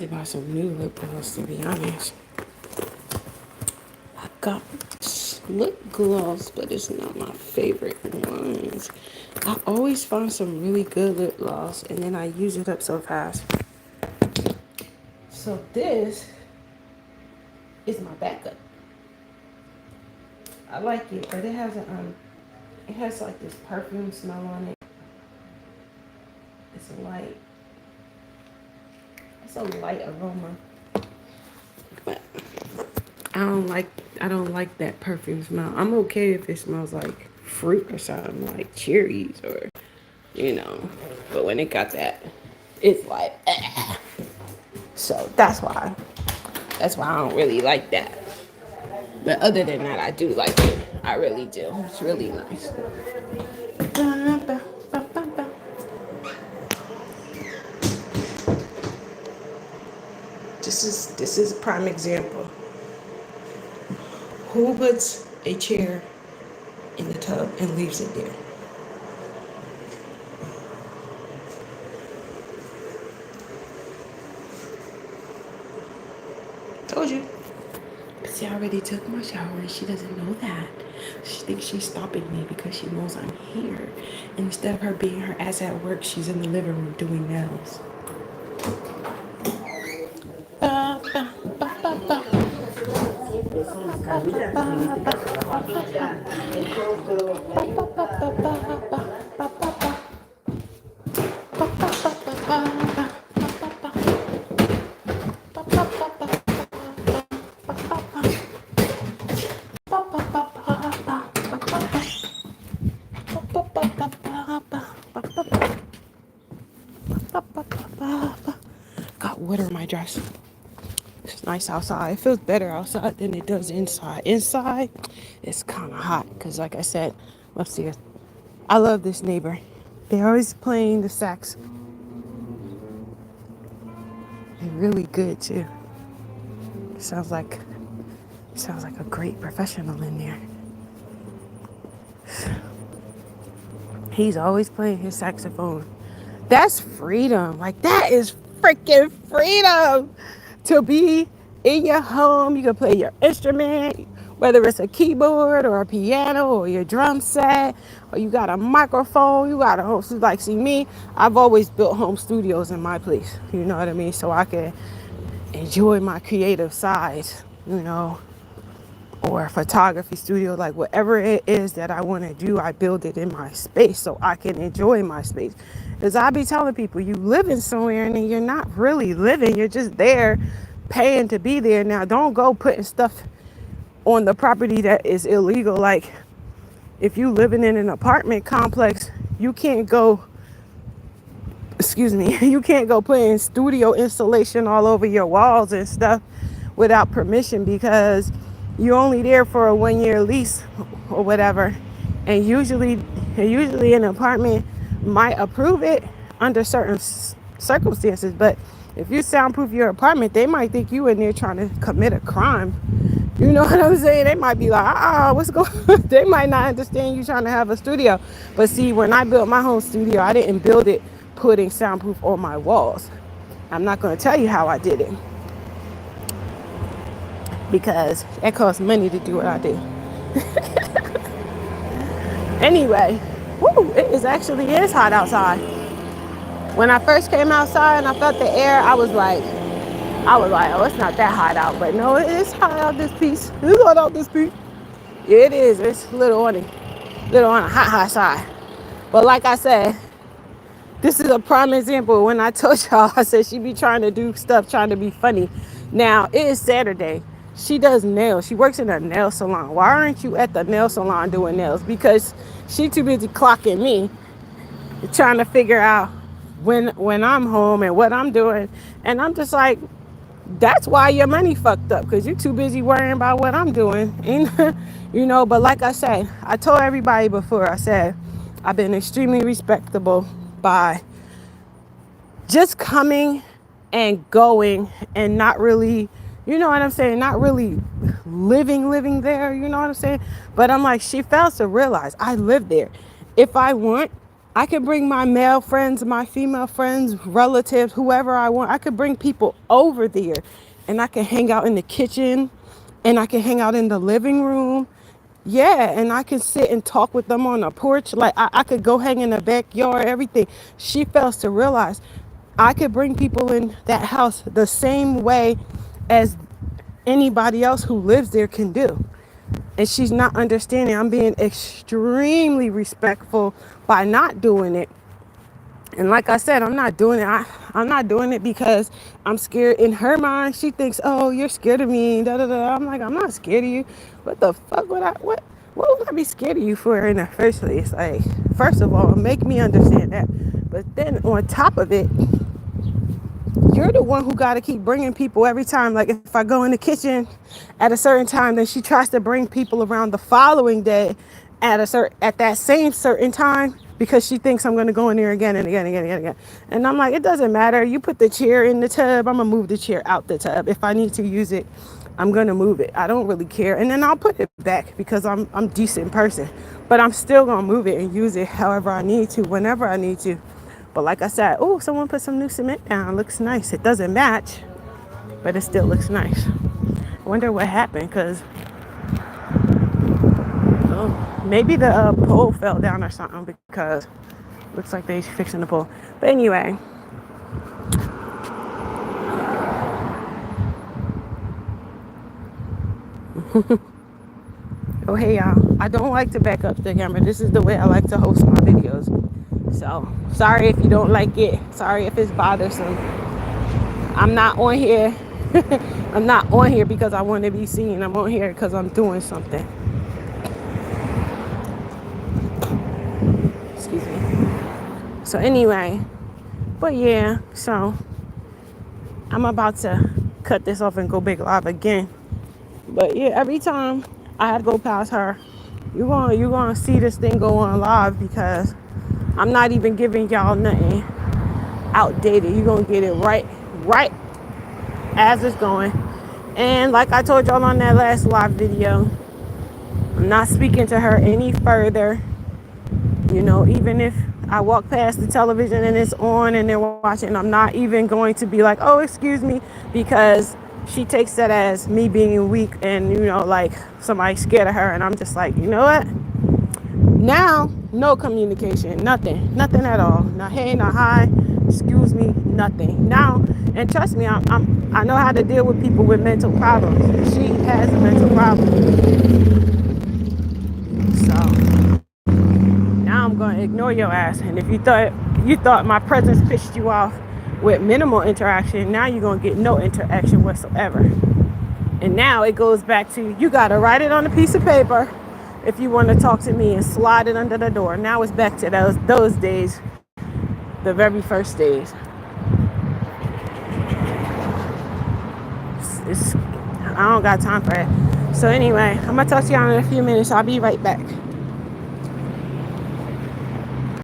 About some new lip gloss, to be honest. I got lip gloss, but it's not my favorite ones. I always find some really good lip gloss, and then I use it up so fast. So this is my backup. I like it, but it has like this perfume smell on it. It's a light, it's a light aroma, but I don't like that perfume smell. I'm okay if it smells like fruit or something, like cherries or, you know. But when it got that, it's like, so that's why I don't really like that. But other than that, I do like it. I really do. It's really nice. This is a prime example. Who puts a chair in the tub and leaves it there? Told you. See, I already took my shower and she doesn't know that. She thinks she's stopping me because she knows I'm here. And instead of her being her ass at work, she's in the living room doing nails. Got water in my dress. It's nice outside. It feels better outside than it does inside. Inside, it's kind of hot because, like I said, upstairs. I love this neighbor. They're always playing the sax. They're really good too. Sounds like a great professional in there. He's always playing his saxophone. That's freedom. Like, that is freaking freedom to be in your home. You can play your instrument, whether it's a keyboard or a piano or your drum set, or you got a microphone. You got a home studio. Like, see me, I've always built home studios in my place. You know what I mean? So I can enjoy my creative side, you know, or a photography studio, like whatever it is that I want to do, I build it in my space so I can enjoy my space. Because I be telling people, you living somewhere and you're not really living, you're just there paying to be there. Now, don't go putting stuff on the property that is illegal. Like, if you living in an apartment complex, you can't go, you can't go putting studio installation all over your walls and stuff without permission, because you're only there for a 1 year lease or whatever. And usually an apartment might approve it under certain circumstances. But if you soundproof your apartment, they might think you in there trying to commit a crime. You know what I'm saying? They might be like, what's going on? They might not understand you trying to have a studio. But see, when I built my home studio, I didn't build it putting soundproof on my walls. I'm not going to tell you how I did it, because it costs money to do what I do. Anyway, it is hot outside. When I first came outside and I felt the air, I was like, oh, it's not that hot out. But no, it is hot out this piece. It's hot out this piece. Yeah, it is. It's a little on a hot side. But like I said, this is a prime example. When I told y'all, I said she be trying to do stuff, trying to be funny. Now, it is Saturday. She does nails. She works in a nail salon. Why aren't you at the nail salon doing nails? Because she too busy clocking me, trying to figure out when I'm home and what I'm doing. And I'm just like, that's why your money fucked up, because you're too busy worrying about what I'm doing. You know, but like I said, I told everybody before, I said, I've been extremely respectable by just coming and going and not really, you know what I'm saying, not really living there, you know what I'm saying? But I'm like, she fails to realize I live there. If I want I could bring my male friends, my female friends, relatives, whoever I want. I could bring people over there and I can hang out in the kitchen and I can hang out in the living room. Yeah, and I can sit and talk with them on the porch. Like I could go hang in the backyard, everything. She fails to realize I could bring people in that house the same way as anybody else who lives there can do. And she's not understanding. I'm being extremely respectful by not doing it. And like I said, I'm not doing it. I'm not doing it because I'm scared. In her mind, she thinks, "Oh, you're scared of me." Da da da. I'm like, I'm not scared of you. What the fuck would I? What would I be scared of you for in the first place? Like, first of all, make me understand that. But then on top of it, you're the one who got to keep bringing people every time. Like if I go in the kitchen at a certain time, then she tries to bring people around the following day at that same certain time because she thinks I'm going to go in there again and again and again and again. And I'm like, it doesn't matter. You put the chair in the tub. I'm going to move the chair out the tub. If I need to use it, I'm going to move it. I don't really care. And then I'll put it back because I'm a decent person. But I'm still going to move it and use it however I need to, whenever I need to. But like I said, oh, someone put some new cement down. It looks nice. It doesn't match, but it still looks nice. I wonder what happened because maybe the pole fell down or something because it looks like they're fixing the pole. But anyway. Oh, hey, y'all. I don't like to back up the camera. This is the way I like to host my videos. So, sorry if you don't like it. Sorry if it's bothersome. I'm not on here. I'm not on here because I want to be seen. I'm on here because I'm doing something. Excuse me. So anyway, but yeah, so I'm about to cut this off and go back live again. But yeah, every time I had to go past her, you're gonna see this thing go on live because I'm not even giving y'all nothing outdated. You're gonna get it right as it's going. And like I told y'all on that last live video, I'm not speaking to her any further. You know, even if I walk past the television and it's on and they're watching, I'm not even going to be like, oh, excuse me, because she takes that as me being weak and, you know, like somebody scared of her. And I'm just like, you know what? Now, no communication, nothing at all. Not hey, not hi, excuse me, nothing. Now, and trust me, I know how to deal with people with mental problems. She has a mental problem. So now I'm going to ignore your ass. And if you thought my presence pissed you off with minimal interaction, now you're going to get no interaction whatsoever. And now it goes back to, you got to write it on a piece of paper if you want to talk to me and slide it under the door. Now it's back to those days, the very first days. I don't got time for it. So anyway, I'm going to talk to y'all in a few minutes. I'll be right back.